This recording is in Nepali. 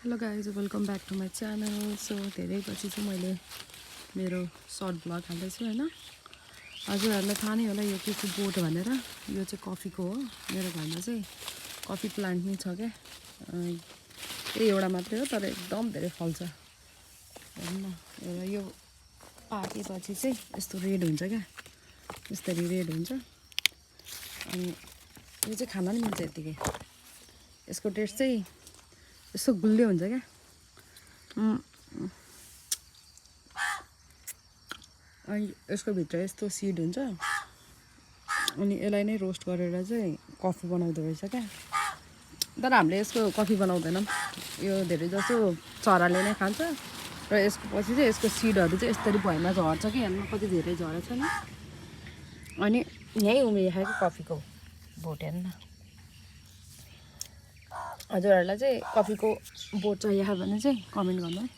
Hello guys welcome back to my channel. So धेरै पछि चाहिँ मैले मेरो सर्ट ब्लग हाल्दैछु होइन। हजुरहरूलाई थाहा नै होला यो के को बोट भनेर। यो चाहिँ कफीको हो। मेरो घरमा चाहिँ कफी प्लान्ट नै छ क्या। यही एउटा मात्रै हो तर एकदम धेरै फल्छ। हेर्नु न एउटा यो पाकेपछि चाहिँ यस्तो रेड हुन्छ क्या, यसरी रेड हुन्छ। अनि यो चाहिँ खान नि मिल्छ यत्तिकै। यसको टेस्ट चाहिँ यस्तो गुलियो हुन्छ क्या। अनि यसको भित्र यस्तो सिड हुन्छ। अनि यसलाई नै रोस्ट गरेर चाहिँ कफी बनाउँदो रहेछ क्या। तर हामीले यसको कफी बनाउँदैनौँ, यो धेरै जसो चराले नै खान्छ। र यसको पछि चाहिँ यसको सिडहरू चाहिँ यसरी भुइँमा झर्छ कि, हेर्नु कति धेरै झरेछ नि। अनि यहीँ उम्रिएको कफीको बोट हेर्नु न। हजुरहरूलाई चाहिँ कफीको बोट चाहियो भने चाहिँ कमेन्ट गर्नु है।